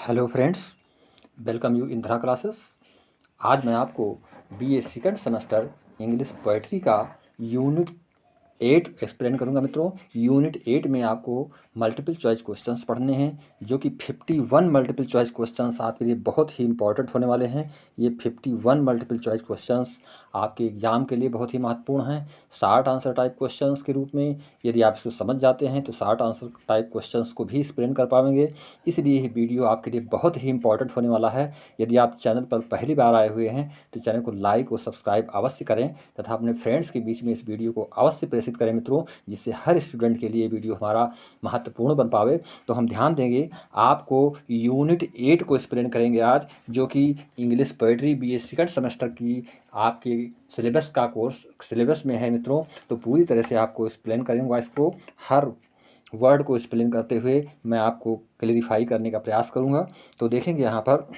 Hello friends, welcome you in धरा classes. आज मैं आपको BA second semester English poetry का यूनिट 8 एक्सप्लेन करूंगा। मित्रों, यूनिट 8 में आपको मल्टीपल चॉइस क्वेश्चंस पढ़ने हैं, जो कि 51 मल्टीपल चॉइस क्वेश्चंस आपके लिए बहुत ही इंपॉर्टेंट होने वाले हैं। ये 51 मल्टीपल चॉइस क्वेश्चंस आपके एग्जाम के लिए बहुत ही महत्वपूर्ण हैं। शार्ट आंसर टाइप क्वेश्चंस के रूप में यदि आप इसको समझ जाते हैं तो शार्ट आंसर टाइप क्वेश्चंस को भी एक्सप्लेन कर पाएंगे। इसलिए ये वीडियो आपके लिए बहुत ही इंपॉर्टेंट होने वाला है। यदि आप चैनल पर पहली बार आए हुए हैं तो चैनल को लाइक और सब्सक्राइब अवश्य करें तथा अपने फ्रेंड्स के बीच में इस वीडियो को अवश्य प्रेषित करें मित्रों, जिससे हर स्टूडेंट के लिए वीडियो हमारा महत्वपूर्ण बन पावे। तो हम ध्यान देंगे, आपको यूनिट 8 को एक्सप्लेन करेंगे आज, जो कि English poetry BA second semester की आपके सिलेबस का कोर्स सिलेबस में है मित्रों। तो पूरी तरह से आपको एक्सप्लेन करूँगा, इसको हर वर्ड को एक्सप्लेन करते हुए मैं आपको क्लेरिफाई करने का प्रयास करूँगा। तो देखेंगे यहाँ पर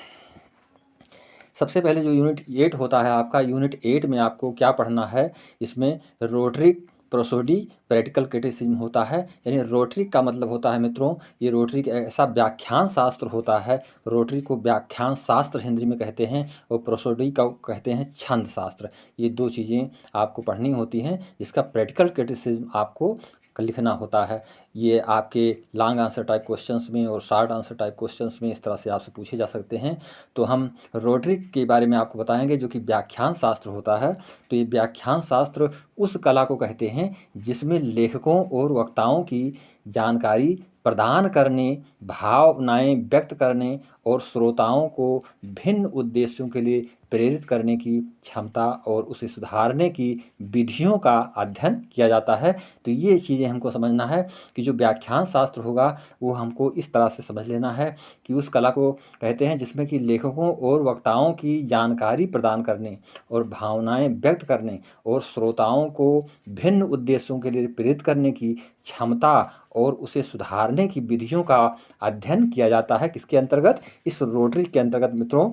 सबसे पहले जो यूनिट 8 होता है आपका, यूनिट 8 में आपको क्या पढ़ना है। इसमें रोटरिक, प्रोसोडी, प्रैक्टिकल क्रिटिसिज्म होता है। यानी रोटरिक का मतलब होता है मित्रों, ये रोटरिक ऐसा व्याख्यान शास्त्र होता है। रोटरिक को व्याख्यान शास्त्र हिंदी में कहते हैं और प्रोसोडी का कहते हैं छंद शास्त्र। ये दो चीज़ें आपको पढ़नी होती हैं, जिसका प्रैक्टिकल क्रिटिसिज्म आपको लिखना होता है। ये आपके लॉन्ग आंसर टाइप क्वेश्चंस में और शॉर्ट आंसर टाइप क्वेश्चंस में इस तरह से आपसे पूछे जा सकते हैं। तो हम रोटरिक के बारे में आपको बताएंगे, जो कि व्याख्यान शास्त्र होता है। तो ये व्याख्यान शास्त्र उस कला को कहते हैं जिसमें लेखकों और वक्ताओं की जानकारी प्रदान करने, भावनाएं व्यक्त करने और श्रोताओं को भिन्न उद्देश्यों के लिए प्रेरित करने की क्षमता और उसे सुधारने की विधियों का अध्ययन किया जाता है। तो ये चीज़ें हमको समझना है कि जो व्याख्यान शास्त्र होगा वो हमको इस तरह से समझ लेना है कि उस कला को कहते हैं जिसमें कि लेखकों और वक्ताओं की जानकारी प्रदान करने और भावनाएं व्यक्त करने और श्रोताओं को भिन्न उद्देश्यों के लिए प्रेरित करने की क्षमता और उसे सुधारने की विधियों का अध्ययन किया जाता है। किसके अंतर्गत? इस रोटरी के अंतर्गत मित्रों।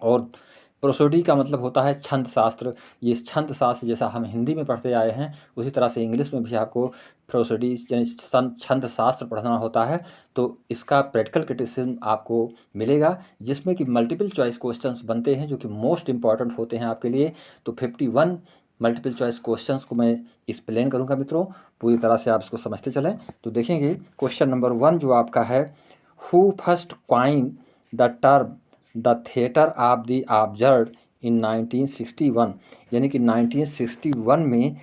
और प्रोसोडी का मतलब होता है छंद शास्त्र। ये छंद शास्त्र जैसा हम हिंदी में पढ़ते आए हैं, उसी तरह से इंग्लिश में भी आपको प्रोसोडी यानी छंद शास्त्र पढ़ना होता है। तो इसका प्रैक्टिकल क्रिटिसिज्म आपको मिलेगा, जिसमें कि मल्टीपल चॉइस क्वेश्चंस बनते हैं, जो कि मोस्ट इंपॉर्टेंट होते हैं आपके लिए। तो 51 मल्टीपल चॉइस क्वेश्चंस को मैं एक्सप्लेन करूंगा मित्रों, पूरी तरह से आप इसको समझते चलें। तो देखेंगे क्वेश्चन नंबर 1 जो आपका है, who first coin the term the theatre of the observe in 1961। यानी कि 1961 में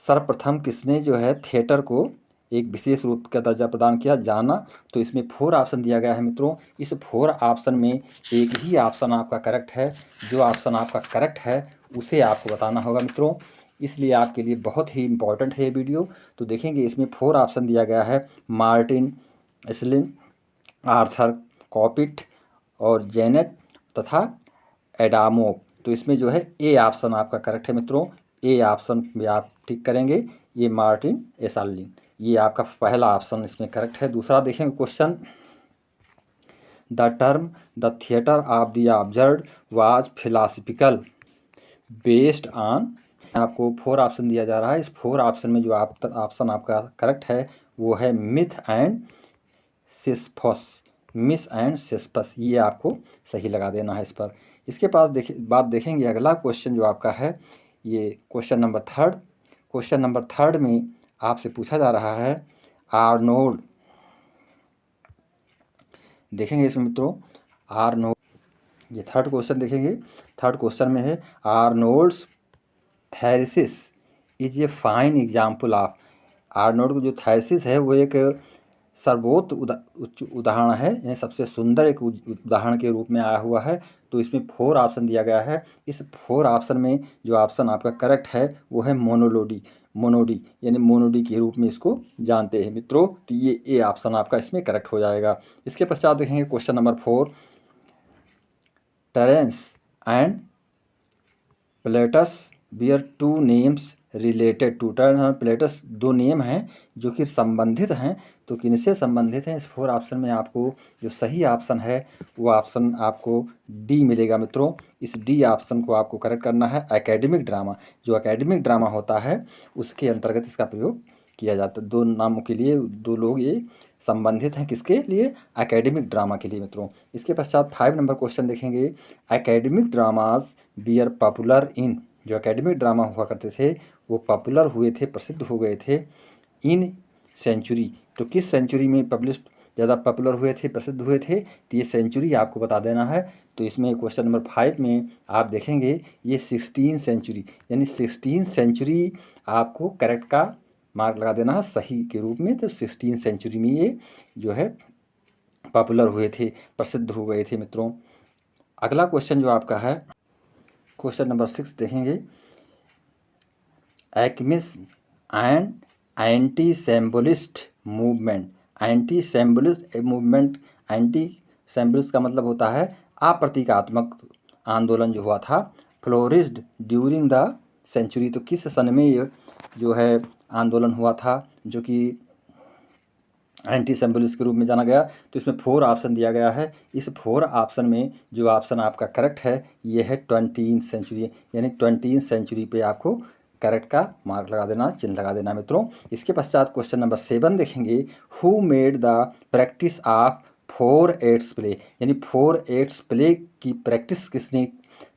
सर्वप्रथम किसने जो है थिएटर को एक विशेष रूप का दर्जा प्रदान किया, जाना। तो इसमें 4 ऑप्शन दिया गया है मित्रों। इस 4 ऑप्शन में एक ही ऑप्शन आपका करेक्ट है। जो ऑप्शन आपका करेक्ट है उसे आपको बताना होगा मित्रों, इसलिए आपके लिए बहुत ही इंपॉर्टेंट है ये वीडियो। तो देखेंगे इसमें 4 ऑप्शन दिया गया है, मार्टिन एस्लिन, आर्थर कॉपिट और जेनेट तथा एडामो। तो इसमें जो है ए ऑप्शन आपका करेक्ट है मित्रों। ए ऑप्शन भी आप ठीक करेंगे, ये मार्टिन एसालिन, ये आपका पहला ऑप्शन इसमें करेक्ट है। दूसरा देखेंगे question, the term the theatre of the observe was philosophical based on. आपको 4 ऑप्शन दिया जा रहा है। इस 4 ऑप्शन में जो ऑप्शन आपका करेक्ट है वो है मिथ एंड सिस्फस। मिस एंड सिस्फस, ये आपको सही लगा देना है इस पर। इसके पास बात देखेंगे अगला क्वेश्चन जो आपका है, ये क्वेश्चन नंबर 3। क्वेश्चन नंबर 3 में आपसे पूछा जा रहा है आर्नोल्ड। देखेंगे इसमें मित्रों आर्नोल्ड, ये 3rd क्वेश्चन देखेंगे। 3rd क्वेश्चन में है, Arnold's thesis is a fine example of. Arnold का जो थेसिस है वो एक सर्वोच्च उदाहरण है, यानी सबसे सुंदर एक उदाहरण के रूप में आया हुआ है। तो इसमें 4 ऑप्शन दिया गया है। इस 4 ऑप्शन में जो ऑप्शन आपका करेक्ट है वो है मोनोलोडी, मोनोडी यानी मोनोडी के रूप में इसको जानते हैं मित्रों। तो ये ए ऑप्शन आपका इसमें करेक्ट हो जाएगा। इसके पश्चात देखेंगे question number 4, Terence and Plautus were 2 names related to. Terence और प्लेटस 2 नेम हैं जो कि संबंधित हैं। तो किनसे संबंधित हैं? इस 4 ऑप्शन में आपको जो सही ऑप्शन है वो ऑप्शन आपको डी मिलेगा मित्रों। इस डी ऑप्शन को आपको करेक्ट करना है। एकेडमिक ड्रामा, जो एकेडमिक ड्रामा होता है उसके अंतर्गत इसका प्रयोग किया जाता है। 2 नामों के लिए 2 लोग ये संबंधित हैं किसके लिए? एकेडमिक ड्रामा के लिए मित्रों। इसके पश्चात 5 नंबर क्वेश्चन देखेंगे, academic dramas were popular in, जो एकेडमिक ड्रामा हुआ करते थे वो पॉपुलर हुए थे, प्रसिद्ध हो गए थे इन सेंचुरी, तो किस सेंचुरी में पब्लिश ज़्यादा पॉपुलर हुए थे, प्रसिद्ध हुए थे, तो ये सेंचुरी आपको बता देना है। तो इसमें क्वेश्चन नंबर 5 में आप देखेंगे ये 16 सेंचुरी, यानी 16 सेंचुरी आपको करेक्ट का मार्क लगा देना है सही के रूप में। तो 16 सेंचुरी में ये जो है पॉपुलर हुए थे, प्रसिद्ध हो गए थे मित्रों। अगला क्वेश्चन जो आपका है क्वेश्चन नंबर 6 देखेंगे, alchemist and anti symbolist movement. Anti symbolist movement, anti symbolist का मतलब होता है अप्रतीकात्मक आंदोलन जो हुआ था, फ्लोरिस्ड ड्यूरिंग द सेंचुरी। तो किस सन में ये जो है आंदोलन हुआ था जो कि एंटी सैम्बलिस्ट के रूप में जाना गया? तो इसमें 4 ऑप्शन दिया गया है। इस 4 ऑप्शन में जो ऑप्शन आपका करेक्ट है ये है 20 सेंचुरी, यानी 20 सेंचुरी पे आपको करेक्ट का मार्क लगा देना, चिन्ह लगा देना मित्रों। इसके पश्चात क्वेश्चन नंबर 7 देखेंगे, who made the practice of 4/8 play, यानी 4/8 प्ले की प्रैक्टिस किसने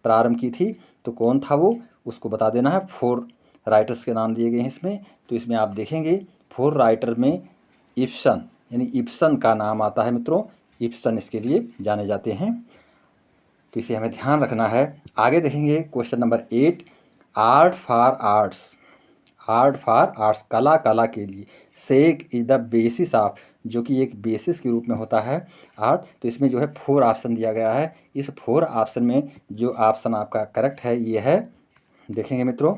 प्रारंभ की थी? तो कौन था वो, उसको बता देना है। 4 राइटर्स के नाम दिए गए हैं इसमें। तो इसमें आप देखेंगे 4 राइटर में इब्सन, यानी इब्सन का नाम आता है मित्रों, इब्सन इसके लिए जाने जाते हैं, तो इसे हमें ध्यान रखना है। आगे देखेंगे question number 8, art for arts, art for arts, कला कला के लिए, सेक इज द बेसिस ऑफ, जो कि एक बेसिस के रूप में होता है आर्ट। तो इसमें जो है 4 ऑप्शन दिया गया है। इस 4 ऑप्शन में जो ऑप्शन आपका करेक्ट है ये है, देखेंगे मित्रों,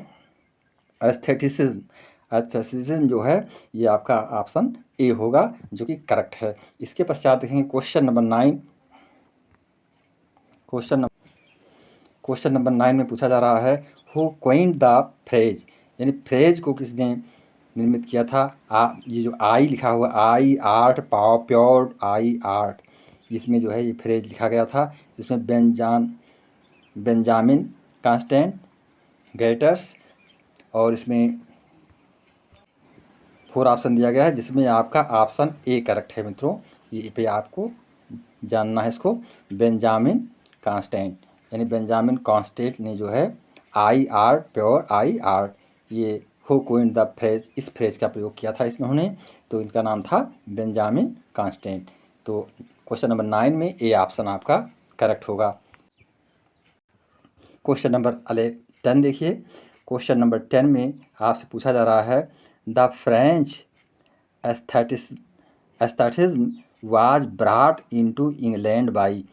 एस्थेटिसिज्म। एस्थेटिसिज्म जो है ये आपका ऑप्शन ए होगा जो कि करेक्ट है। इसके पश्चात देखेंगे क्वेश्चन नंबर 9। क्वेश्चन नंबर 9 में पूछा जा रहा है, हु कोइन्ड द फ्रेज, यानी फ्रेज को किसने निर्मित किया था? ये जो आई लिखा हुआ, आई आर्ट प्योर आई आर्ट, इसमें जो है ये फ्रेज लिखा गया था, जिसमें बेंजामिन कांस्टेंट गेटर्स, और इसमें 4 ऑप्शन दिया गया है जिसमें आपका ऑप्शन ए करेक्ट है मित्रों। ये पे आपको जानना है इसको, बेंजामिन कांस्टेंट, यानी बेंजामिन कांस्टेंट ने जो है आई आर्ट प्योर आई आर्ट, ये हु कोइन्ड द फ्रेज, इस फ्रेज का प्रयोग किया था इसमें उन्होंने, तो इनका नाम था बेंजामिन कांस्टेंट। तो क्वेश्चन नंबर 9 में ए ऑप्शन आपका करेक्ट होगा। क्वेश्चन नंबर 10 देखिए, क्वेश्चन नंबर 10 में आपसे पूछा जा रहा है, the French aestheticism was brought into England by,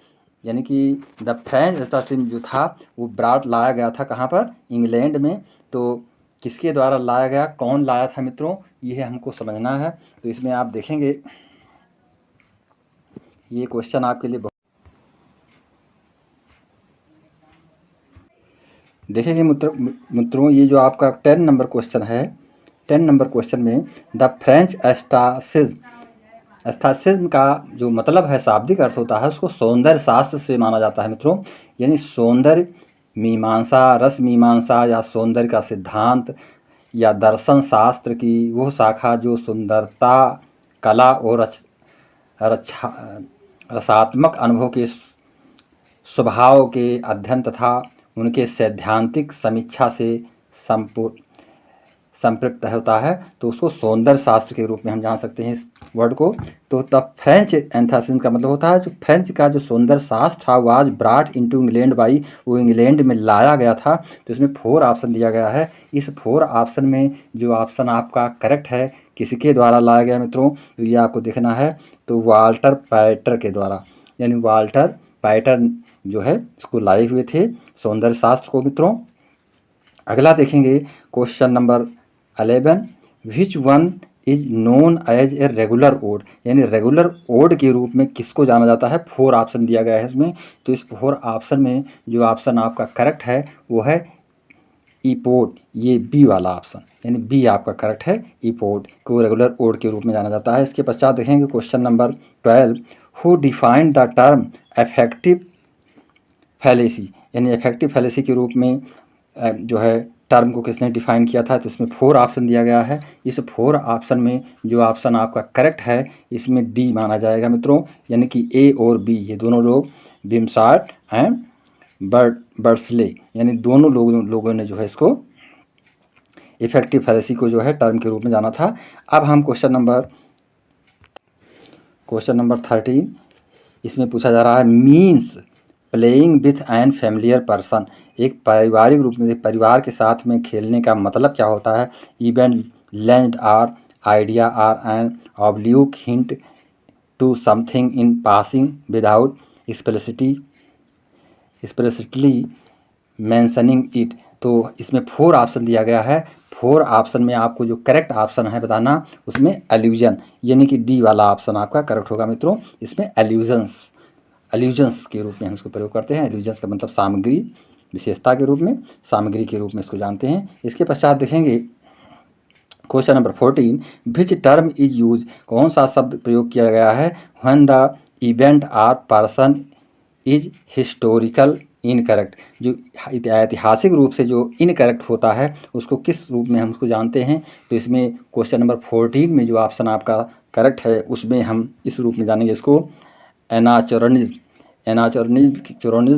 यानी कि द फ्रेंच एस्थेटिज्म जो था वो ब्रॉट लाया गया था कहाँ पर? इंग्लैंड में। तो किसके द्वारा लाया गया, कौन लाया था मित्रों, ये हमको समझना है। तो इसमें आप देखेंगे ये क्वेश्चन आपके लिए देखेंगे मित्रों, ये जो आपका 10 नंबर क्वेश्चन है, 10 नंबर क्वेश्चन में द फ्रेंच एस्थेटिज्म का जो मतलब है, शाब्दिक अर्थ होता है, उसको सौंदर्य शास्त्र से माना जाता है मित्रों, यानी सौंदर्य मीमांसा, रस मीमांसा या सौंदर्य का सिद्धांत या दर्शन शास्त्र की वो शाखा जो सुंदरता, कला और रसात्मक अनुभव के स्वभाव के अध्ययन तथा उनके सैद्धांतिक समीक्षा से संपृक्त होता है, तो उसको सौंदर्य शास्त्र के रूप में हम जान सकते हैं इस वर्ड को। तो द फ्रेंच एस्थेटिज्म का मतलब होता है जो फ्रेंच का जो सौंदर्य शास्त्र था, was brought into England by, वो इंग्लैंड में लाया गया था। तो इसमें 4 ऑप्शन दिया गया है। इस 4 ऑप्शन में जो ऑप्शन आपका करेक्ट है किसके द्वारा लाया गया मित्रों, तो ये आपको देखना है। तो वाल्टर पैटर के द्वारा, यानी वाल्टर पैटर जो है इसको लाए हुए थे सौंदर्य शास्त्र को मित्रों। अगला देखेंगे question number 11, which one is known as a regular ode, यानी रेगुलर ओड के रूप में किसको जाना जाता है? 4 ऑप्शन दिया गया है इसमें। तो इस 4 ऑप्शन में जो ऑप्शन आपका करेक्ट है वो है ईपोड, ये बी वाला ऑप्शन, यानी बी आपका करेक्ट है, ईपोड को रेगुलर ओड के रूप में जाना जाता है। इसके पश्चात देखेंगे question number 12, who defined the term affective fallacy, यानी अफेक्टिव फैलेसी के रूप में जो है टर्म को किसने डिफाइन किया था, तो इसमें 4 ऑप्शन दिया गया है। इस 4 ऑप्शन में जो ऑप्शन आपका करेक्ट है इसमें डी माना जाएगा मित्रों, यानी कि ए और बी ये दोनों लोग बिम्सार्ट एंड बर्सले यानी दोनों लोगों ने जो है इसको इफेक्टिव फैलेसी को जो है टर्म के रूप में जाना था। अब हम क्वेश्चन नंबर 13 इसमें पूछा जा रहा है means playing with an familiar person. एक पारिवारिक रूप में परिवार के साथ में खेलने का मतलब क्या होता है। Event land are idea are an oblique hint to something in passing without explicitly mentioning it. तो इसमें 4 ऑप्शन दिया गया है। 4 ऑप्शन में आपको जो करेक्ट ऑप्शन है बताना उसमें एल्यूजन यानी कि डी वाला ऑप्शन आपका करेक्ट होगा मित्रों। इसमें एल्यूजन्स के रूप में हम इसको प्रयोग करते हैं। एल्यूजन्स का मतलब सामग्री, विशेषता के रूप में, सामग्री के रूप में इसको जानते हैं। इसके पश्चात देखेंगे question number 14 which term is use. कौन सा शब्द प्रयोग किया गया है when the event or person is historical incorrect. जो ऐतिहासिक रूप से जो इनकरेक्ट होता है उसको किस रूप में हम उसको जानते हैं। तो इसमें क्वेश्चन नंबर 14 में जो ऑप्शन आपका करेक्ट है उसमें हम इस रूप में जानेंगे इसको एनाचोरनिज्म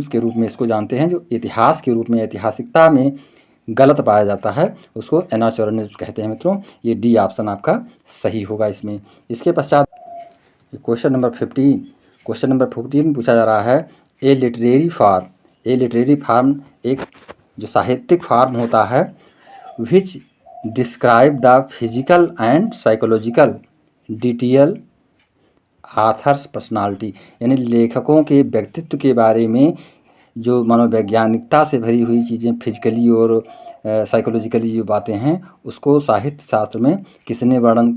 के रूप में इसको जानते हैं। जो इतिहास के रूप में ऐतिहासिकता में गलत पाया जाता है उसको एनाचोरनिज्म कहते हैं मित्रों। ये डी ऑप्शन आपका सही होगा इसमें। इसके पश्चात क्वेश्चन नंबर 15 पूछा जा रहा है ए लिटरेरी फार्म एक जो साहित्यिक फार्म होता है विच describe the physical and psychological detail authors personality यानी लेखकों के व्यक्तित्व के बारे में जो मनोवैज्ञानिकता से भरी हुई चीज़ें फिजिकली और साइकोलॉजिकली जो बातें हैं उसको साहित्य शास्त्र में किसने वर्णन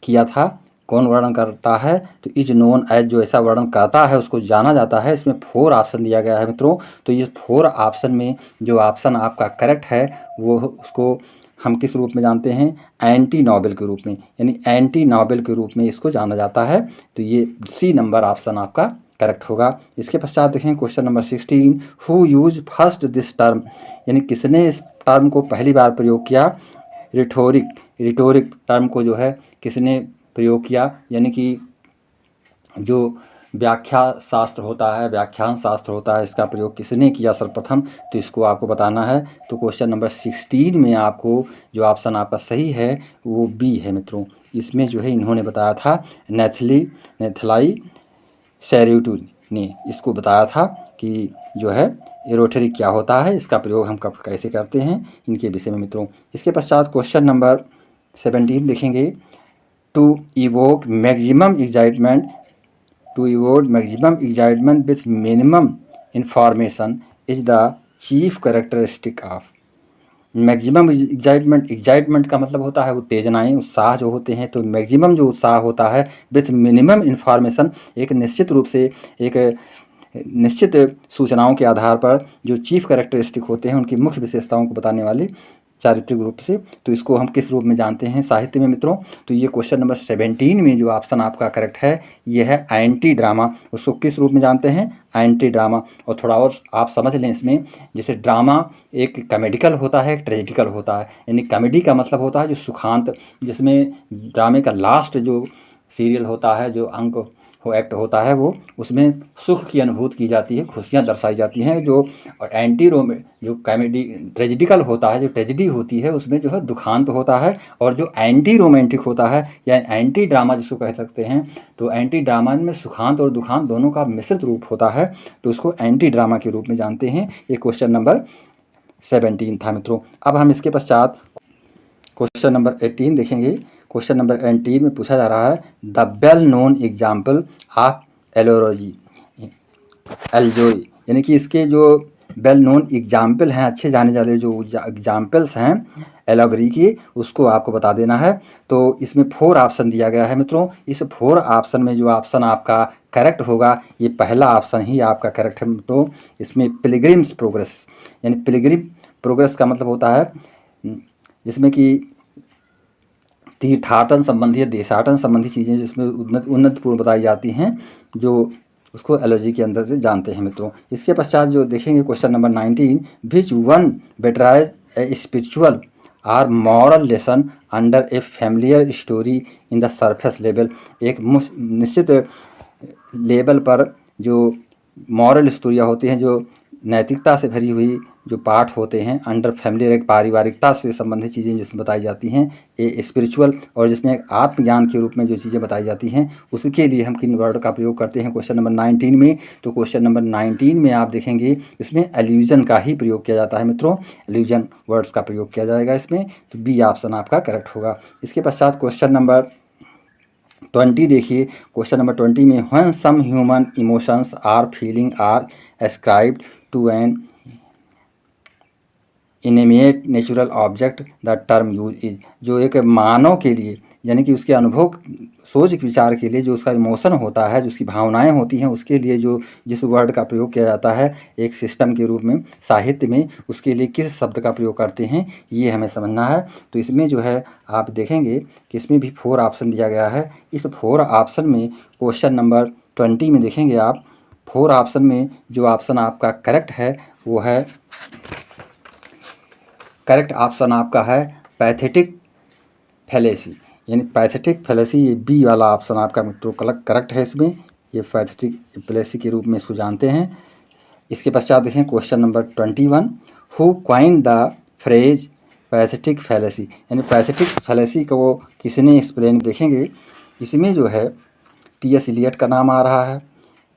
किया था, कौन वर्णन करता है। तो इज नोन एज जो ऐसा वर्णन करता है उसको जाना जाता है। इसमें 4 ऑप्शन दिया गया है मित्रों। तो ये 4 ऑप्शन में जो ऑप्शन आपका करेक्ट है वो उसको हम किस रूप में जानते हैं, एंटी नॉवेल के रूप में, यानी एंटी नॉवेल के रूप में इसको जाना जाता है। तो ये सी नंबर ऑप्शन आपका करेक्ट होगा। इसके पश्चात देखें question number 16 who use first this term यानी किसने इस टर्म को पहली बार प्रयोग किया। रिटोरिक टर्म को जो है किसने प्रयोग किया, यानी कि जो व्याख्यान शास्त्र होता है इसका प्रयोग किसने किया सर्वप्रथम। तो इसको आपको बताना है। तो क्वेश्चन नंबर 16 में आपको जो ऑप्शन आपका सही है वो बी है मित्रों। इसमें जो है इन्होंने बताया था नेथलाई सैल्यूटो ने इसको बताया था कि जो है एरोटरी क्या होता है, इसका प्रयोग हम कब कैसे करते हैं, इनके विषय में मित्रों। इसके पश्चात क्वेश्चन नंबर 17 देखेंगे to evoke maximum excitement with minimum information is the chief characteristic of. Maximum excitement का मतलब होता है उत्तेजनाएं, उत्साह जो होते हैं। तो मैक्सिमम जो उत्साह होता है विथ मिनिमम इंफॉर्मेशन एक निश्चित रूप से एक निश्चित सूचनाओं के आधार पर जो चीफ कैरेक्टरिस्टिक होते हैं उनकी मुख्य विशेषताओं को बताने वाली चारित्रिक रूप से। तो इसको हम किस रूप में जानते हैं साहित्य में मित्रों। तो ये क्वेश्चन नंबर 17 में जो ऑप्शन आपका करेक्ट है ये है एंटी ड्रामा। उसको किस रूप में जानते हैं, एंटी ड्रामा। और थोड़ा और आप समझ लें इसमें, जैसे ड्रामा एक कॉमेडिकल होता है, एक ट्रेजिकल होता है। यानी कॉमेडी का मतलब होता है जो सुखांत, जिसमें ड्रामे का लास्ट जो सीरियल होता है, जो अंक वो एक्ट होता है, वो उसमें सुख की अनुभूति की जाती है, खुशियाँ दर्शाई जाती हैं। जो और एंटी जो कॉमेडी ट्रेजिडिकल होता है, जो ट्रेजिडी होती है उसमें जो है दुखांत होता है। और जो एंटी रोमांटिक होता है या एंटी ड्रामा जिसको कह सकते हैं, तो एंटी ड्रामा में सुखांत और दुखांत दोनों का मिश्रित रूप होता है। तो उसको एंटी ड्रामा के रूप में जानते हैं। ये क्वेश्चन नंबर 17 था मित्रों। अब हम इसके पश्चात क्वेश्चन नंबर 18 देखेंगे। क्वेश्चन नंबर 18 में पूछा जा रहा है the well known example of eulogy, यानी कि इसके जो वेल नोन एग्जाम्पल हैं, अच्छे जाने जाने जो एग्जाम्पल्स हैं एलोगरी की, उसको आपको बता देना है। तो इसमें 4 ऑप्शन दिया गया है मित्रों। इस 4 ऑप्शन में जो ऑप्शन आपका करेक्ट होगा ये पहला ऑप्शन ही आपका करेक्ट है। तो इसमें पिलग्रिम्स प्रोग्रेस, यानी पिलग्रिम प्रोग्रेस का मतलब होता है जिसमें कि तीर्थाटन संबंधी या देशाटन संबंधी चीज़ें जिसमें उन्नतपूर्ण बताई जाती हैं, जो उसको एलर्जी के अंदर से जानते हैं मित्रों। इसके पश्चात जो देखेंगे question number 19 which one betrays a spiritual or moral lesson under a familiar story in the surface level. एक निश्चित लेवल पर जो मॉरल स्टोरियाँ होती हैं, जो नैतिकता से भरी हुई जो पाठ होते हैं, अंडर फैमिली एक पारिवारिकता से संबंधित चीज़ें जिसमें बताई जाती हैं, ये स्पिरिचुअल और जिसमें एक आत्मज्ञान के रूप में जो चीज़ें बताई जाती हैं, उसके लिए हम किन वर्ड का प्रयोग करते हैं क्वेश्चन नंबर 19 में। तो क्वेश्चन नंबर 19 में आप देखेंगे इसमें एल्यूजन का ही प्रयोग किया जाता है मित्रों, एल्यूजन वर्ड्स का प्रयोग किया जाएगा इसमें। तो बी ऑप्शन आपका करेक्ट होगा। इसके पश्चात क्वेश्चन नंबर 20 देखिए। क्वेश्चन नंबर 20 में when some human emotions or feeling are ascribed to an inanimate natural object the term use is. जो एक मानव के लिए यानी कि उसके अनुभव सोच विचार के लिए जो उसका इमोशन होता है, जो उसकी भावनाएं होती हैं, उसके लिए जो जिस वर्ड का प्रयोग किया जाता है एक सिस्टम के रूप में साहित्य में, उसके लिए किस शब्द का प्रयोग करते हैं ये हमें समझना है। तो इसमें जो है आप देखेंगे कि इसमें भी 4 ऑप्शन दिया गया है। इस 4 ऑप्शन में क्वेश्चन नंबर 20 में देखेंगे आप 4 ऑप्शन में जो ऑप्शन आपका करेक्ट है वो है, करेक्ट ऑप्शन आपका है पैथेटिक फैलेसी, यानी पैथेटिक फैलेसी, ये बी वाला ऑप्शन आपका मित्रों करेक्ट है। इसमें ये पैथेटिक फैलेसी के रूप में इसको जानते हैं। इसके पश्चात देखें question number 21, who coined the phrase pathetic fallacy, यानी पैथेटिक फैलेसी को किसने एक्सप्लेन, देखेंगे इसमें जो है टी.एस. इलियट का नाम आ रहा है,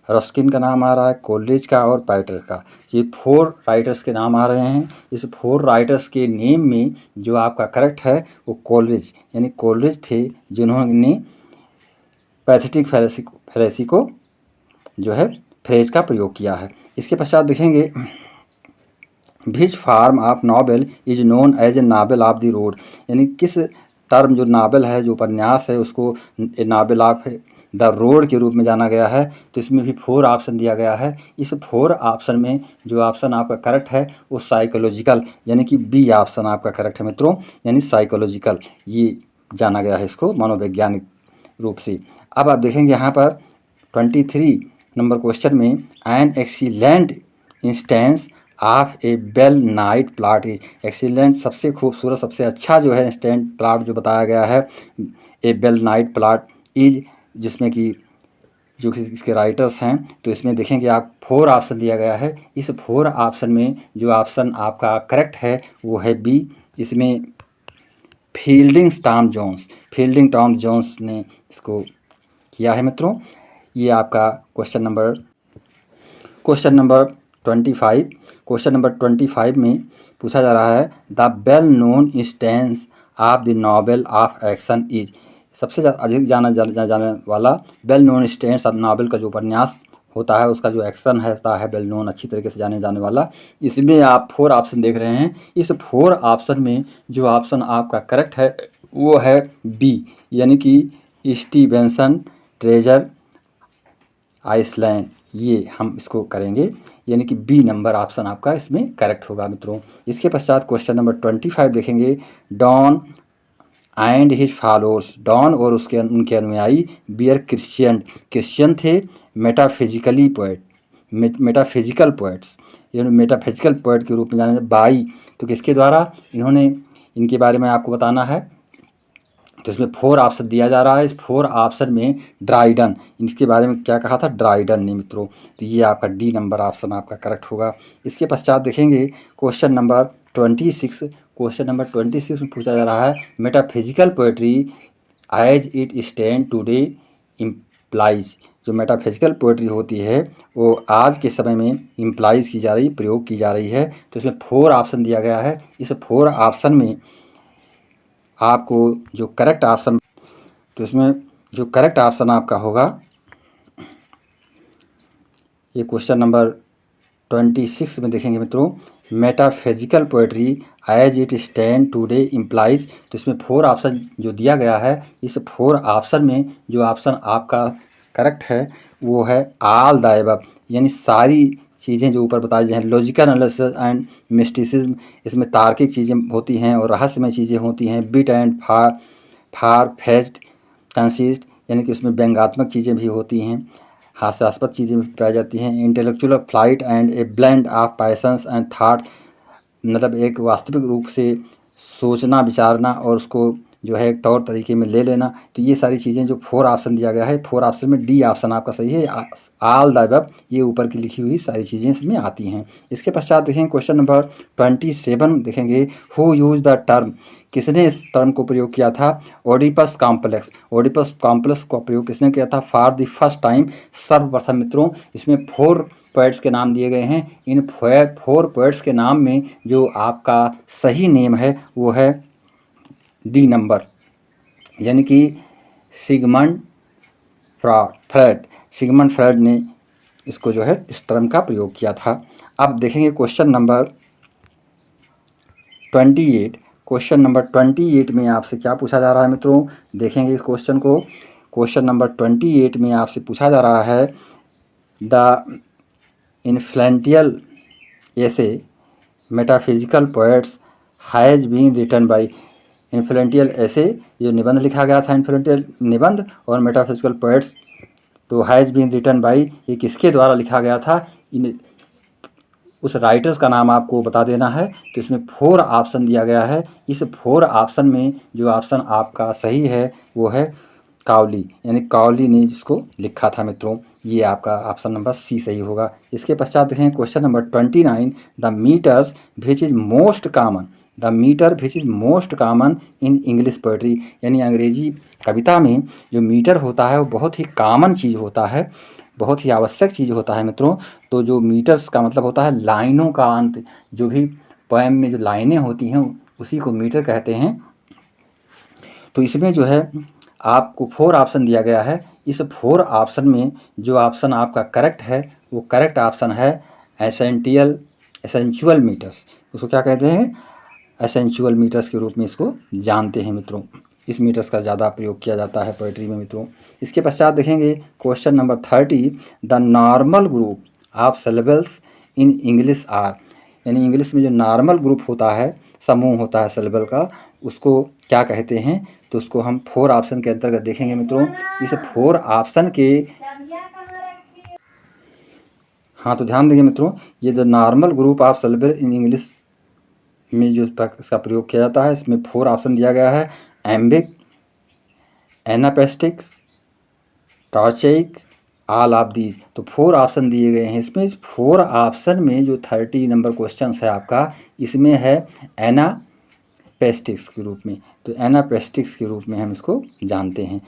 रस्किन का नाम आ रहा है, कोलरिज का और पैटर का। ये 4 राइटर्स के नाम आ रहे हैं। इस 4 राइटर्स के नेम में जो आपका करेक्ट है वो कोलरिज, यानी कोलरिज थे जिन्होंने पैथेटिक फैलेसी को जो है फ्रेज का प्रयोग किया है। इसके पश्चात देखेंगे which form of novel is known as a novel of the road, यानी किस टर्म जो नावल है, जो उपन्यास है, उसको नावल ऑफ द रोड के रूप में जाना गया है। तो इसमें भी 4 ऑप्शन दिया गया है। इस 4 ऑप्शन में जो ऑप्शन आपका करेक्ट है वो साइकोलॉजिकल, यानी कि बी ऑप्शन आपका करेक्ट है मित्रों, यानी साइकोलॉजिकल ये जाना गया है इसको मनोवैज्ञानिक रूप से। अब आप देखेंगे यहाँ पर 23 नंबर क्वेश्चन में an excellent instance of A well night plot is, excellent सबसे खूबसूरत सबसे अच्छा जो है इंस्टेंट प्लॉट जो बताया गया है ए वेल नाइट प्लॉट इज, जिसमें कि जो इसके राइटर्स हैं। तो इसमें देखेंगे आप 4 ऑप्शन दिया गया है। इस 4 ऑप्शन में जो ऑप्शन आपका करेक्ट है वो है बी, इसमें फील्डिंग टॉम जोन्स ने इसको किया है मित्रों। ये आपका क्वेश्चन नंबर 25, क्वेश्चन नंबर 25 में पूछा जा रहा है the well known instance of the novel of action is, सबसे अधिक जाने वाला well known instance of novel का जो उपन्यास होता है उसका जो एक्शन होता है वेल नोन अच्छी तरीके से जाने वाला। इसमें आप 4 ऑप्शन देख रहे हैं। इस 4 ऑप्शन में जो ऑप्शन आपका करेक्ट है वो है बी, यानी कि स्टीवेंसन ट्रेजर आइसलैंड, ये हम इसको करेंगे, यानी कि बी नंबर ऑप्शन आपका इसमें करेक्ट होगा मित्रों। इसके पश्चात क्वेश्चन नंबर 25 देखेंगे Donne and his followers, Donne और उनके अनुयायी बियर क्रिश्चियन थे, मेटाफिजिकल पोएट्स, यानी मेटाफिजिकल पोएट के रूप में जाने बाई। तो किसके द्वारा इन्होंने, इनके बारे में आपको बताना है। तो इसमें 4 ऑप्शन दिया जा रहा है। इस 4 ऑप्शन में ड्राइडन, इसके बारे में क्या कहा था, ड्राइडन ने मित्रों। तो ये आपका डी नंबर ऑप्शन आपका करेक्ट होगा। इसके पश्चात देखेंगे क्वेश्चन नंबर 26, क्वेश्चन नंबर 26 में पूछा जा रहा है metaphysical poetry as it stand today implies, जो मेटाफिजिकल पोएट्री होती है वो आज के समय में इम्प्लाइज की जा रही, प्रयोग की जा रही है। तो इसमें 4 ऑप्शन दिया गया है। इस 4 ऑप्शन में आपको जो करेक्ट ऑप्शन, तो इसमें जो करेक्ट ऑप्शन आपका होगा ये क्वेश्चन नंबर 26 में देखेंगे मित्रों metaphysical poetry as it stand today implies. तो इसमें 4 ऑप्शन जो दिया गया है, इस 4 ऑप्शन में जो ऑप्शन आपका करेक्ट है वो है ऑल द अबव, यानी सारी चीज़ें जो ऊपर बताई जाए। लॉजिकल एनालिसिस एंड मिस्टिसिज्म, इसमें तार्किक चीज़ें होती हैं और रहस्यमय चीज़ें होती हैं। Bit and far fest consist, यानी कि उसमें व्यंग्यात्मक चीज़ें भी होती हैं, हास्यास्पद चीज़ें भी पाई जाती हैं। Intellectual flight and A blend of patience and thought, मतलब एक वास्तविक रूप से सोचना, विचारना और उसको जो है एक तौर तरीके में ले लेना। तो ये सारी चीज़ें जो 4 ऑप्शन दिया गया है, 4 ऑप्शन में डी ऑप्शन आपका सही है। ऑल द अबव, ये ऊपर की लिखी हुई सारी चीज़ें इसमें आती हैं। इसके पश्चात देखेंगे क्वेश्चन नंबर 27 देखेंगे, हु यूज द टर्म, किसने इस टर्म को प्रयोग किया था, ओडिपस कॉम्प्लेक्स। ओडिपस कॉम्प्लेक्स का प्रयोग किसने किया था, फॉर द फर्स्ट टाइम, सर्वप्रथम मित्रों। इसमें 4 पोएट्स के नाम दिए गए हैं। इन 4 पोएट्स के नाम में जो आपका सही नेम है वो है डी नंबर, यानी कि सिगमंड फ्रॉइड। सिगमंड फ्रॉइड ने इसको जो है इस टर्म का प्रयोग किया था। अब देखेंगे क्वेश्चन नंबर 28। क्वेश्चन नंबर 28 में आपसे क्या पूछा जा रहा है मित्रों, देखेंगे इस क्वेश्चन को। क्वेश्चन नंबर 28 में आपसे पूछा जा रहा है, the influential essay metaphysical poets has been written by. Influential essay जो निबंध लिखा गया था, इन्फ्लुएंटियल निबंध, और मेटाफिजिकल पोएट्स तो हैज़ बीन रिटन बाय, ये किसके द्वारा लिखा गया था, इन उस राइटर्स का नाम आपको बता देना है। तो इसमें 4 ऑप्शन दिया गया है। इस 4 ऑप्शन में जो ऑप्शन आपका सही है वो है काउली, यानी काउली ने जिसको लिखा था मित्रों, ये आपका ऑप्शन नंबर सी सही होगा। इसके पश्चात देखें question number 29, the metres which is most common, the metre which is most common in English poetry, यानी अंग्रेजी कविता में जो मीटर होता है वो बहुत ही कॉमन चीज़ होता है, बहुत ही आवश्यक चीज़ होता है मित्रों। तो जो मीटर्स का मतलब होता है लाइनों का अंत, जो भी पोएम में जो लाइनें होती हैं उसी को मीटर कहते हैं। तो इसमें जो है आपको 4 ऑप्शन दिया गया है। इस 4 ऑप्शन में जो ऑप्शन आपका करेक्ट है वो करेक्ट ऑप्शन है एसेंचुअल मीटर्स। उसको क्या कहते हैं, एसेंचुअल मीटर्स के रूप में इसको जानते हैं मित्रों। इस मीटर्स का ज़्यादा प्रयोग किया जाता है पोएट्री में मित्रों। इसके पश्चात देखेंगे question number 30, the normal group of syllables in English are, यानी इंग्लिश में जो नॉर्मल ग्रुप होता है, समूह होता है सिलेबल का, उसको क्या कहते हैं। तो उसको हम 4 ऑप्शन के अंतर्गत देखेंगे मित्रों। इस 4 ऑप्शन के, हाँ तो ध्यान देंगे मित्रों, ये the normal group of syllable in English में जो इसका प्रयोग किया जाता है, इसमें 4 ऑप्शन दिया गया है, एम्बिक, एनापेस्टिक्स, टॉर्चेइक, ऑल ऑफ दीज। तो 4 ऑप्शन दिए गए हैं इसमें। इस 4 ऑप्शन में जो 30 नंबर क्वेश्चन है आपका, इसमें है एनापेस्टिक्स के रूप में। तो एनापेस्टिक्स के रूप में हम इसको जानते हैं।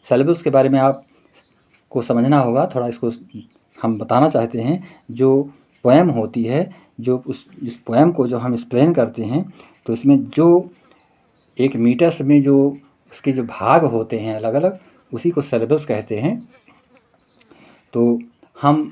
सेलेबस के बारे में आपको समझना होगा थोड़ा, इसको हम बताना चाहते हैं। जो पोएम होती है, जो उस पोएम को जो हम एक्सप्लेन करते हैं, तो इसमें जो एक मीटर्स में जो उसके जो भाग होते हैं अलग अलग, उसी को सिलेबस कहते हैं। तो हम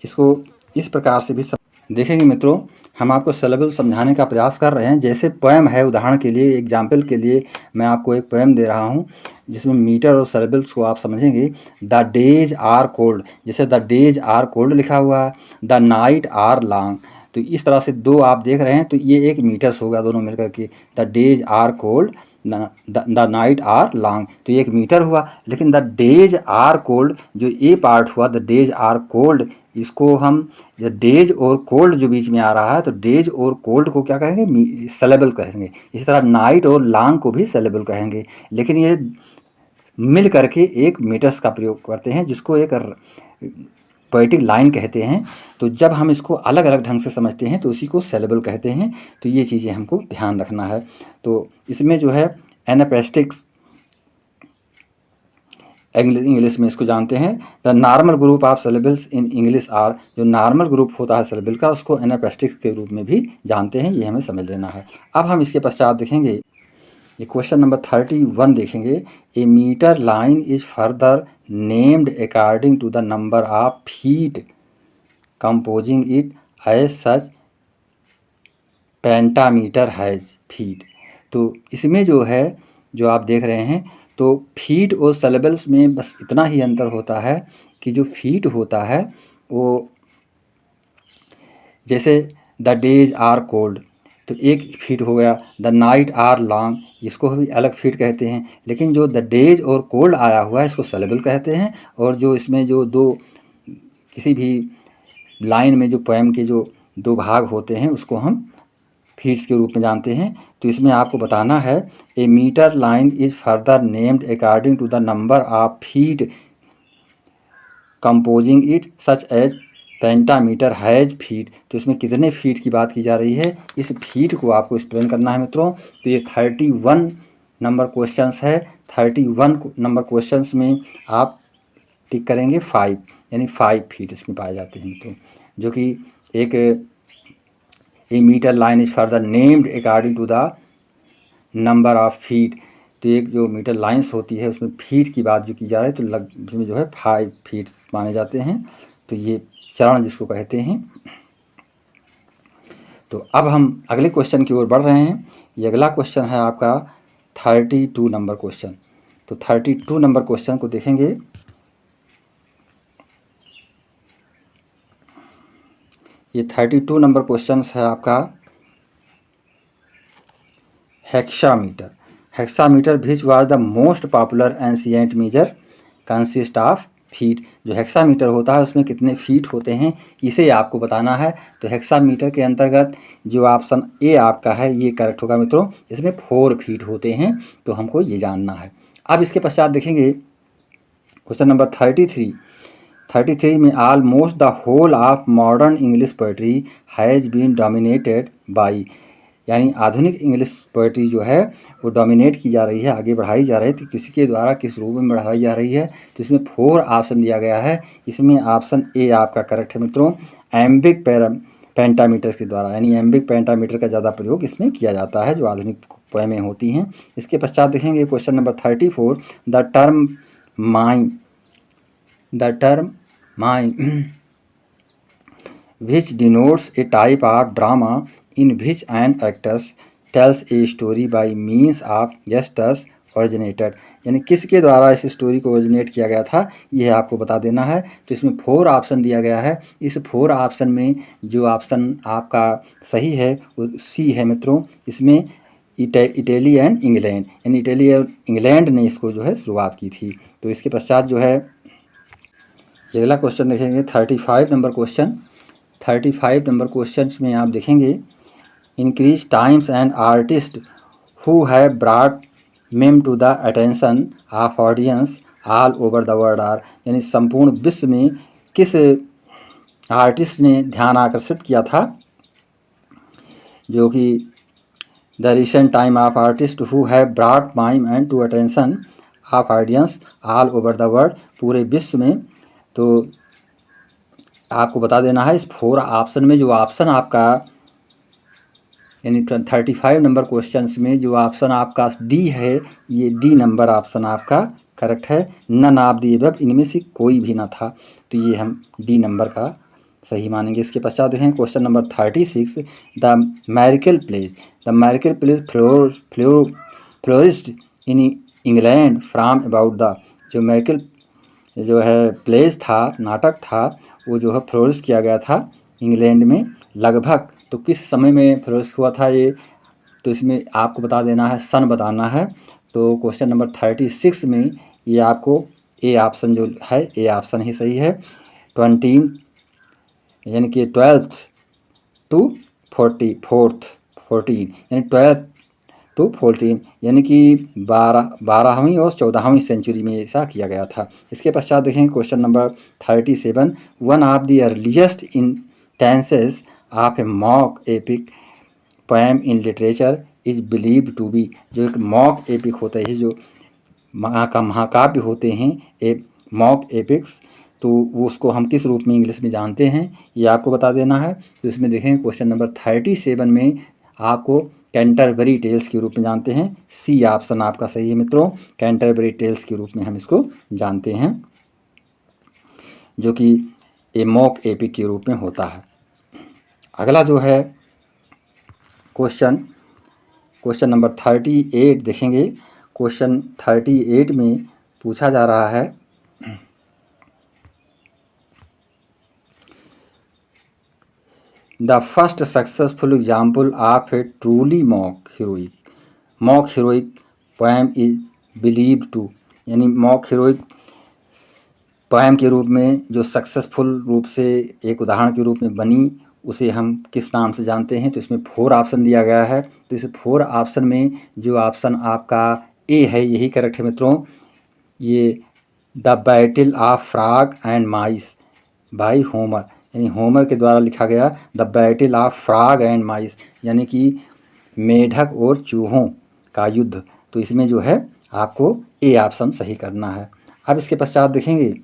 इसको इस प्रकार से भी देखेंगे मित्रों। हम आपको सिलेबस समझाने का प्रयास कर रहे हैं। जैसे पोएम है, उदाहरण के लिए, एग्जाम्पल के लिए मैं आपको एक पोएम दे रहा हूँ जिसमें मीटर और सिलेबल्स को आप समझेंगे। द डेज आर कोल्ड, जैसे द डेज आर कोल्ड लिखा हुआ है, द नाइट आर लॉन्ग। तो इस तरह से 2 आप देख रहे हैं, तो ये एक मीटर्स होगा दोनों मिलकर के। The days are cold, the night are long, तो ये एक मीटर हुआ। लेकिन द डेज आर कोल्ड, जो ए पार्ट हुआ, द डेज आर कोल्ड, इसको हम डेज और कोल्ड जो बीच में आ रहा है, तो डेज और कोल्ड को क्या कहेंगे, सिलेबल कहेंगे। इसी तरह नाइट और लॉन्ग को भी सिलेबल कहेंगे। लेकिन ये मिल करके एक मीटर्स का प्रयोग करते हैं, जिसको एक पोएटिक लाइन कहते हैं। तो जब हम इसको अलग अलग ढंग से समझते हैं तो उसी को सिलेबल कहते हैं। तो ये चीज़ें हमको ध्यान रखना है। तो इसमें जो है एनापेस्टिक्स, इंग्लिश में इसको जानते हैं the normal group of syllables in English are, जो नॉर्मल ग्रुप होता है सिलेबल का, उसको एनापेस्टिक्स के रूप में भी जानते हैं। ये हमें समझ लेना है। अब हम इसके पश्चात देखेंगे, ये क्वेश्चन नंबर 31 देखेंगे। A metre line is further named according to the number of feet composing it, as such pentameter has feet. तो इसमें जो है, जो आप देख रहे हैं, तो फीट और सिलेबल्स में बस इतना ही अंतर होता है कि जो फीट होता है वो, जैसे द डेज आर कोल्ड, तो एक फीट हो गया। द नाइट आर लॉन्ग, इसको भी अलग फीट कहते हैं। लेकिन जो द डेज और कोल्ड आया हुआ है, इसको सिलेबल कहते हैं। और जो इसमें जो 2 किसी भी लाइन में जो पोएम के जो दो भाग होते हैं उसको हम फीट्स के रूप में जानते हैं। तो इसमें आपको बताना है a metre line is further named according to the number of feet composing it such as pentameter has feet. तो इसमें कितने फीट की बात की जा रही है, इस फीट को आपको एक्सप्लेन करना है मित्रों। तो ये 31 नंबर क्वेश्चंस है। 31 नंबर क्वेश्चंस में आप टिक करेंगे 5, यानी 5 फीट इसमें पाए जाते हैं मित्रों। जो कि एक a metre line is further named according to the number of feet. तो एक जो मीटर लाइंस होती है उसमें फीट की बात जो की जा रही है, तो इसमें जो है 5 फीट माने जाते हैं। तो ये चरण जिसको कहते हैं। तो अब हम अगले क्वेश्चन की ओर बढ़ रहे हैं। ये अगला क्वेश्चन है आपका 32 नंबर क्वेश्चन। तो 32 नंबर क्वेश्चन को देखेंगे। ये 32 नंबर क्वेश्चन है आपका hexameter. Hexameter which was the most popular ancient measure consist of feet. जो हेक्सामीटर होता है उसमें कितने फीट होते हैं इसे आपको बताना है। तो हेक्सामीटर के अंतर्गत जो ऑप्शन ए आपका है ये करेक्ट होगा मित्रों। इसमें 4 फीट होते हैं, तो हमको ये जानना है। अब इसके पश्चात देखेंगे क्वेश्चन नंबर 33 में almost the whole of modern English poetry has been dominated by, यानी आधुनिक इंग्लिश पोएट्री जो है वो डोमिनेट की जा रही है, आगे बढ़ाई जा रही है। तो किसके द्वारा किस रूप में बढ़ाई जा रही है, तो इसमें 4 ऑप्शन दिया गया है। इसमें ऑप्शन ए आपका करेक्ट है मित्रों, एम्बिक पेंटामीटर के द्वारा, यानी एम्बिक पेंटामीटर का ज़्यादा प्रयोग इसमें किया जाता है जो आधुनिक पोएमें होती हैं। इसके पश्चात देखेंगे question number 34, the term mime which denotes a type of drama in which an actress tells a story by means of gestures originated, यानी किसके द्वारा इस स्टोरी को ओरिजिनेट किया गया था यह आपको बता देना है। तो इसमें 4 ऑप्शन दिया गया है। इस 4 ऑप्शन में जो ऑप्शन आपका सही है वो सी है मित्रों। इसमें इटली एंड इंग्लैंड, यानी इटली और इंग्लैंड ने इसको जो है शुरुआत की थी। तो इसके पश्चात जो है अगला क्वेश्चन देखेंगे 35 नंबर क्वेश्चन। 35 नंबर क्वेश्चन में आप देखेंगे increase times and artist who have brought mime to the attention of audience all over the world are, यानी संपूर्ण विश्व में किस आर्टिस्ट ने ध्यान आकर्षित किया था। जो कि the recent time of artist who have brought mime and to attention of audience all over the world, पूरे विश्व में। तो आपको बता देना है इस 4 ऑप्शन में जो ऑप्शन आपका, यानी 35 नंबर क्वेश्चंस में जो ऑप्शन आपका डी है, ये डी नंबर ऑप्शन आपका करेक्ट है। नन ऑफ द अबव, इनमें से कोई भी ना था, तो ये हम डी नंबर का सही मानेंगे। इसके पश्चात देखें question number 36, the miracle plays flourished in England from about the, जो मैरिकल जो है प्लेस था, नाटक था, वो जो है फ्लोरिश किया गया था इंग्लैंड में लगभग। तो किस समय में फ्लोरिश हुआ था ये, तो इसमें आपको बता देना है, सन बताना है। तो क्वेश्चन नंबर 36 में ये आपको ए ऑप्शन जो है, ए ऑप्शन ही सही है। 20 यानी कि 12th to 14 यानी 12th to 14 यानी कि 12वीं और 14वीं सेंचुरी में ऐसा किया गया था। इसके पश्चात देखें question number 37, one of the earliest instances of a mock epic poem in literature is believed to be, जो एक मॉक एपिक होता है, जो महाकाव्य होते हैं, ए मॉक एपिक्स, तो वो उसको हम किस रूप में इंग्लिश में जानते हैं ये आपको बता देना है। तो इसमें देखें क्वेश्चन नंबर 37 में आपको कैंटरबरी टेल्स के रूप में जानते हैं। सी ऑप्शन आपका सही है मित्रों, कैंटरबरी टेल्स के रूप में हम इसको जानते हैं, जो कि ए मॉक एपिक के रूप में होता है। अगला जो है क्वेश्चन नंबर 38 देखेंगे। क्वेश्चन 38 में पूछा जा रहा है the first successful example of a truly mock heroic poem is believed to, यानी मॉक हीरोइक पोएम के रूप में जो सक्सेसफुल रूप से एक उदाहरण के रूप में बनी उसे हम किस नाम से जानते हैं। तो इसमें 4 ऑप्शन दिया गया है। तो इस 4 ऑप्शन में जो ऑप्शन आपका ए है यही करेक्ट है मित्रों। ये the battle of frog and mice by Homer, यानी होमर के द्वारा लिखा गया the battle of frog and mice, यानी कि मेढक और चूहों का युद्ध। तो इसमें जो है आपको ए ऑप्शन सही करना है। अब इसके पश्चात देखेंगे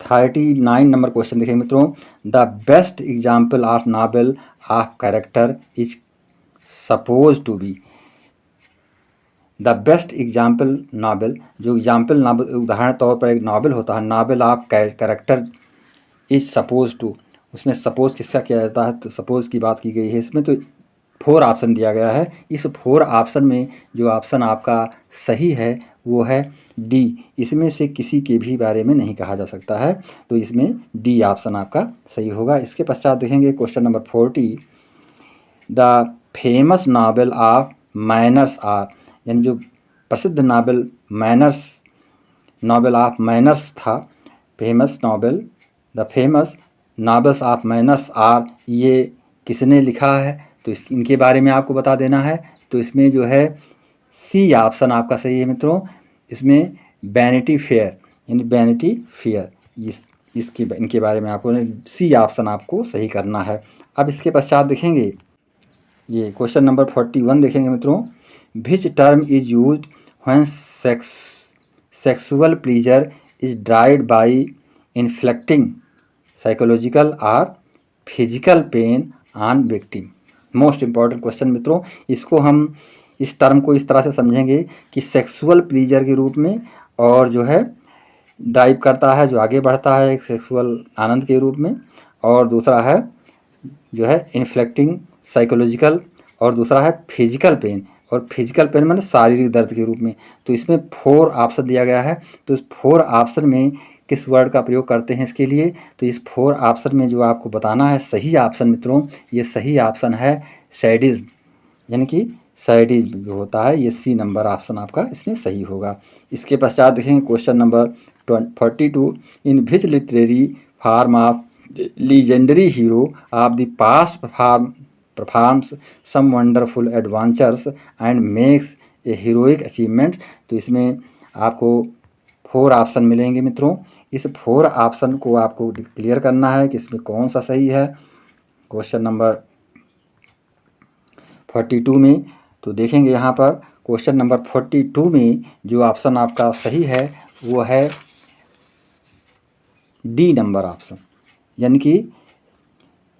39 नंबर क्वेश्चन देखेंगे मित्रों। The best example of novel of character is suppose to be. The best example novel, जो एग्जाम्पल नावल उदाहरण तौर पर एक नावल होता है, novel of character is suppose to, उसमें सपोज किसका किया जाता है, तो सपोज की बात की गई है इसमें। तो 4 ऑप्शन दिया गया है। इस 4 ऑप्शन में जो ऑप्शन आपका सही है वो है डी। इसमें से किसी के भी बारे में नहीं कहा जा सकता है, तो इसमें डी ऑप्शन आपका सही होगा। इसके पश्चात देखेंगे question number 40। The famous novel of manners are, यानी जो प्रसिद्ध novel manners, novel of manners था, famous novel, the famous novels of manners are, ये किसने लिखा है, तो इनके बारे में आपको बता देना है। तो इसमें जो है सी ऑप्शन आपका सही है मित्रों। इसमें वैनिटी फेयर, यानी वैनिटी फेयर, इनके बारे में आपको सी ऑप्शन आपको सही करना है। अब इसके पश्चात देखेंगे ये क्वेश्चन नंबर 41 देखेंगे मित्रों। Which term is used when sexual pleasure is dried by inflicting psychological और physical pain on victim. Most important question मित्रों। इसको हम इस टर्म को इस तरह से समझेंगे कि सेक्सुअल प्लीजर के रूप में, और जो है ड्राइव करता है, जो आगे बढ़ता है एक सेक्सुअल आनंद के रूप में, और दूसरा है जो है इन्फ्लिक्टिंग साइकोलॉजिकल, और दूसरा है फिजिकल पेन, और फिजिकल पेन माने शारीरिक दर्द के रूप में। तो इसमें 4 ऑप्शन दिया गया है। तो इस 4 ऑप्शन में किस वर्ड का प्रयोग करते हैं इसके लिए, तो इस 4 ऑप्शन में जो आपको बताना है सही ऑप्शन मित्रों, ये सही ऑप्शन है सैडिज्म, यानी कि सैडिज्म जो होता है, ये सी नंबर ऑप्शन आपका इसमें सही होगा। इसके पश्चात देखेंगे question number 42। In which literary form of legendary hero of the past performs some wonderful adventures and makes a heroic achievement. तो इसमें आपको 4 ऑप्शन मिलेंगे मित्रों। इस 4 ऑप्शन को आपको क्लियर करना है कि इसमें कौन सा सही है। क्वेश्चन नंबर 42 में तो देखेंगे यहाँ पर क्वेश्चन नंबर 42 में जो ऑप्शन आपका सही है वो है डी नंबर ऑप्शन, यानी कि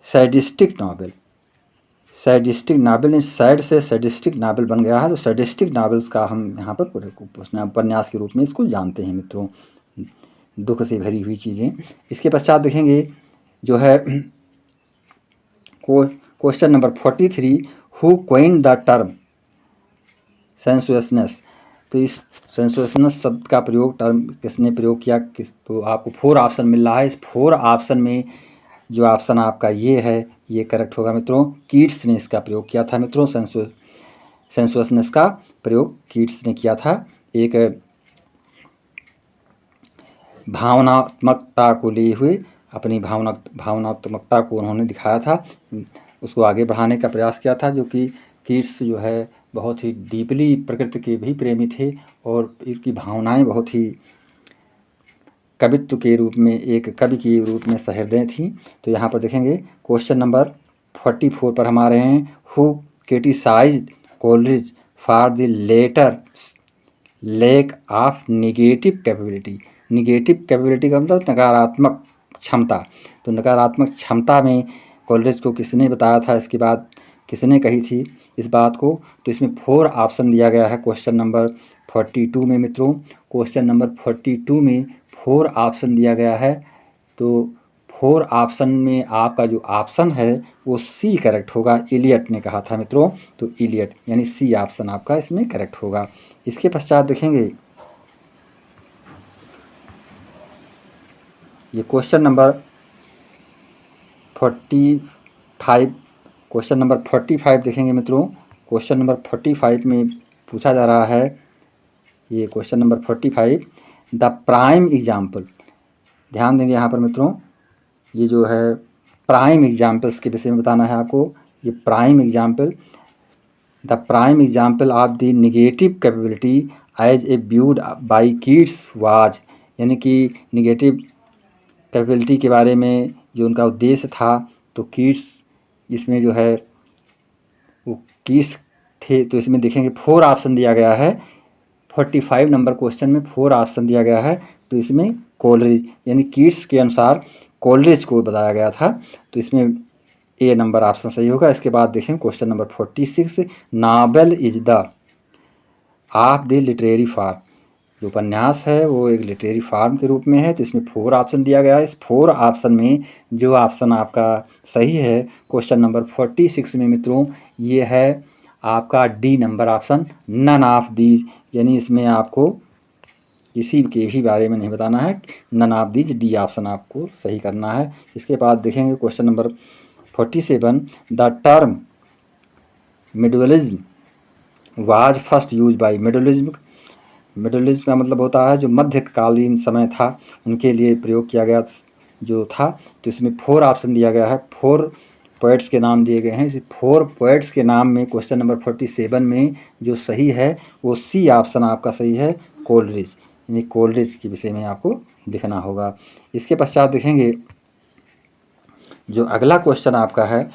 सैडिस्टिक नावल। सैडिस्टिक नावल, इन सैड से सैडिस्टिक नावल बन गया है। तो सैडिस्टिक नावल्स का हम यहाँ पर पूरे उपन्यास के रूप में इसको जानते हैं मित्रों, दुख से भरी हुई चीज़ें। इसके पश्चात देखेंगे जो है question number 43। Who coined the term sensuousness. तो इस सेंसुअसनेस शब्द का प्रयोग, टर्म किसने प्रयोग किया, तो आपको 4 ऑप्शन मिल रहा है। इस 4 ऑप्शन में जो ऑप्शन आपका ये है ये करेक्ट होगा मित्रों। कीट्स ने इसका प्रयोग किया था मित्रों। सेंसुअसनेस का प्रयोग कीट्स ने किया था। एक भावनात्मकता को लिए हुए अपनी भावनात्मकता को उन्होंने दिखाया था, उसको आगे बढ़ाने का प्रयास किया था। जो कि कीट्स जो है बहुत ही डीपली प्रकृति के भी प्रेमी थे, और इनकी भावनाएं बहुत ही कवित्व के रूप में, एक कवि के रूप में सहृदय थी। तो यहाँ पर देखेंगे क्वेश्चन नंबर 44 पर हम आ रहे हैं। Who criticised Coleridge for the latter lack of negative capability. Negative capability का मतलब नकारात्मक क्षमता। तो नकारात्मक क्षमता में कोलरिज को किसने बताया था, इसके बाद किसने कही थी इस बात को। तो इसमें 4 ऑप्शन दिया गया है क्वेश्चन नंबर 42 में मित्रों। क्वेश्चन नंबर 42 में 4 ऑप्शन दिया गया है। तो 4 ऑप्शन में आपका जो ऑप्शन है वो सी करेक्ट होगा। इलियट ने कहा था मित्रों, तो इलियट यानी सी ऑप्शन आपका इसमें करेक्ट होगा। इसके पश्चात देखेंगे ये क्वेश्चन नंबर 45। क्वेश्चन नंबर 45 देखेंगे मित्रों। क्वेश्चन नंबर 45 में पूछा जा रहा है, ये question number 45, the prime example. ध्यान देंगे यहाँ पर मित्रों, ये जो है प्राइम एग्जाम्पल्स के विषय में बताना है आपको। ये prime example, the prime example of the negative capability as a viewed by Keats was, यानी कि निगेटिव कैपेबिलिटी के बारे में जो उनका उद्देश्य था, तो कीट्स इसमें जो है वो कीट्स थे। तो इसमें देखेंगे 4 ऑप्शन दिया गया है। 45 नंबर क्वेश्चन में 4 ऑप्शन दिया गया है। तो इसमें कोलरिज यानी कीट्स के अनुसार कोलरिज को बताया गया था। तो इसमें ए नंबर ऑप्शन सही होगा। इसके बाद देखें question number 46, novel is the of the literary form, जो उपन्यास है वो एक लिटरेरी फॉर्म के रूप में है। तो इसमें 4 ऑप्शन दिया गया है। इस 4 ऑप्शन में जो ऑप्शन आपका सही है क्वेश्चन नंबर 46 में मित्रों, ये है आपका D number option, none of these, यानी इसमें आपको किसी के भी बारे में नहीं बताना है, none of these, D option आपको सही करना है। इसके बाद देखेंगे question number 47, the term medievalism was first use by, medievalism का मतलब होता है जो मध्यकालीन समय था उनके लिए प्रयोग किया गया जो था। तो इसमें 4 ऑप्शन दिया गया है, 4 पोएट्स के नाम दिए गए हैं। इस 4 पोएट्स के नाम में क्वेश्चन नंबर 47 में जो सही है वो सी ऑप्शन आपका सही है, कोलरिज, यानी कोलरिज के विषय में आपको दिखना होगा। इसके पश्चात देखेंगे जो अगला क्वेश्चन आपका है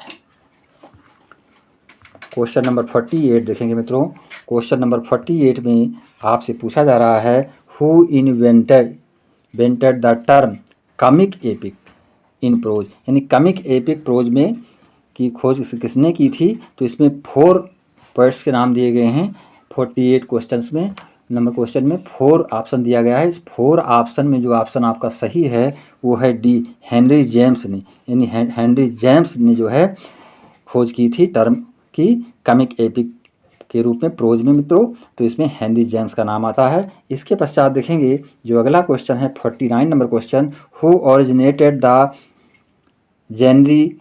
क्वेश्चन नंबर 48 देखेंगे मित्रों। क्वेश्चन नंबर 48 में आपसे पूछा जा रहा है, who invented the term comic epic in prose, यानी कॉमिक एपिक प्रोज में की खोज किसने की थी। तो इसमें 4 पोएट्स के नाम दिए गए हैं। 48 क्वेश्चंस में नंबर क्वेश्चन में 4 ऑप्शन दिया गया है। इस 4 ऑप्शन में जो ऑप्शन आपका सही है वो है डी, हेनरी जेम्स ने, यानी हेनरी जेम्स ने जो है खोज की थी टर्म की कॉमिक एपिक के रूप में प्रोज में मित्रों। तो इसमें हेनरी जेम्स का नाम आता है। इसके पश्चात देखेंगे जो अगला क्वेश्चन है 49 number question, who originated the genre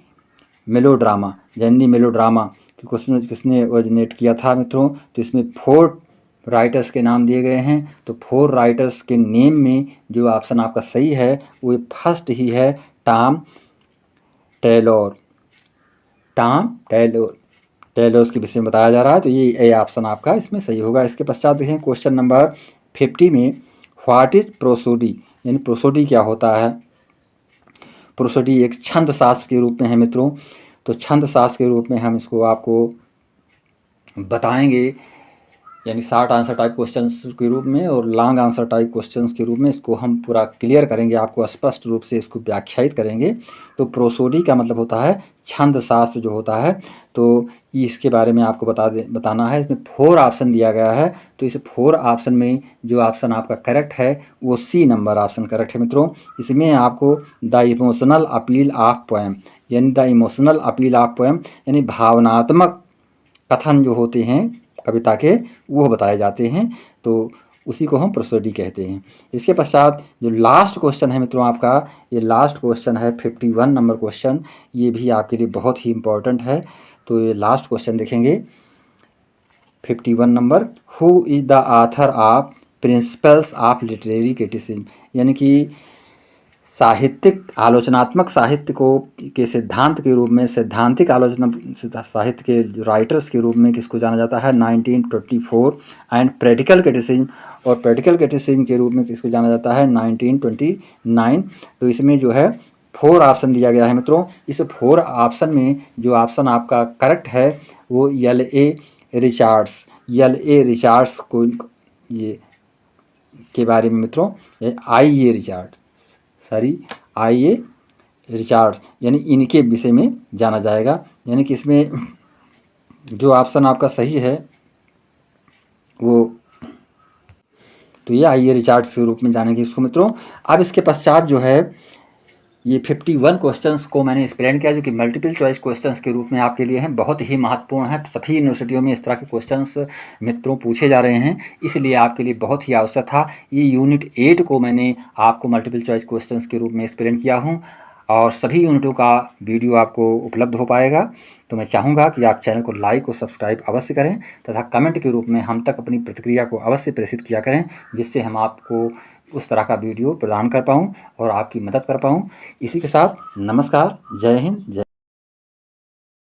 melodrama, genre melodrama की क्वेश्चन किसने ओरिजिनेट किया था मित्रों। तो इसमें 4 राइटर्स के नाम दिए गए हैं। तो 4 राइटर्स के नेम में जो ऑप्शन आपका सही है वो फर्स्ट ही है, टॉम टेलर, टॉम टेलर्स के विषय में बताया जा रहा है। तो ये ए ऑप्शन आपका इसमें सही होगा। इसके पश्चात देखें क्वेश्चन नंबर 50 में, व्हाट इज प्रोसोडी, यानी प्रोसोडी क्या होता है। प्रोसोडी एक छंद शास्त्र के रूप में है मित्रों। तो छंद शास्त्र के रूप में हम इसको आपको बताएंगे, यानी शॉर्ट आंसर टाइप क्वेश्चंस के रूप में और लॉन्ग आंसर टाइप क्वेश्चंस के रूप में इसको हम पूरा क्लियर करेंगे, आपको स्पष्ट रूप से इसको व्याख्यायित करेंगे। तो प्रोसोडी का मतलब होता है छंद शास्त्र जो होता है। तो इसके बारे में आपको बताना है। इसमें 4 ऑप्शन दिया गया है। तो इस 4 ऑप्शन में जो ऑप्शन आपका करेक्ट है वो सी नंबर ऑप्शन करेक्ट है मित्रों। इसमें आपको the emotional appeal of poem, यानी the emotional appeal of poem, यानी भावनात्मक कथन जो होते हैं कविता के वो बताए जाते हैं। तो उसी को हम प्रोसोडी कहते हैं। इसके पश्चात जो लास्ट क्वेश्चन है मित्रों आपका, ये लास्ट क्वेश्चन है 51 नंबर क्वेश्चन। ये भी आपके लिए बहुत ही इम्पोर्टेंट है। तो ये लास्ट क्वेश्चन देखेंगे 51 number, who is the author of principles of literary criticism, यानी कि साहित्यिक आलोचनात्मक साहित्य को के सिद्धांत के रूप में, सैद्धांतिक आलोचना साहित्य के राइटर्स के रूप में किसको जाना जाता है 1924, एंड प्रैक्टिकल क्रिटिसिज्म, और प्रैक्टिकल क्रिटिसिज्म के रूप में किसको जाना जाता है 1929। तो इसमें जो है 4 ऑप्शन दिया गया है मित्रों। इस 4 ऑप्शन में जो ऑप्शन आपका करेक्ट है वो L.A. रिचार्ड्स को ये के बारे में मित्रों, I.A. रिचार्ड्स, यानी इनके विषय में जाना जाएगा। यानी कि इसमें जो ऑप्शन आपका सही है वो, तो ये I.A. रिचार्ड्स के रूप में जानेंगे इसको मित्रों। अब इसके पश्चात जो है ये 51 क्वेश्चंस को मैंने एक्सप्लेन किया जो कि मल्टीपल चॉइस क्वेश्चंस के रूप में आपके लिए हैं, बहुत ही महत्वपूर्ण है। सभी यूनिवर्सिटियों में इस तरह के क्वेश्चंस मित्रों पूछे जा रहे हैं, इसलिए आपके लिए बहुत ही आवश्यक था। ये यूनिट 8 को मैंने आपको मल्टीपल चॉइस क्वेश्चंस के रूप में एक्सप्लेन किया हूँ और सभी यूनिटों का वीडियो आपको उपलब्ध हो पाएगा। तो मैं चाहूँगा कि आप चैनल को लाइक और सब्सक्राइब अवश्य करें तथा कमेंट के रूप में हम तक अपनी प्रतिक्रिया को अवश्य प्रेषित किया करें, जिससे हम आपको उस तरह का वीडियो प्रदान कर पाऊँ और आपकी मदद कर पाऊँ। इसी के साथ नमस्कार, जय हिंद, जय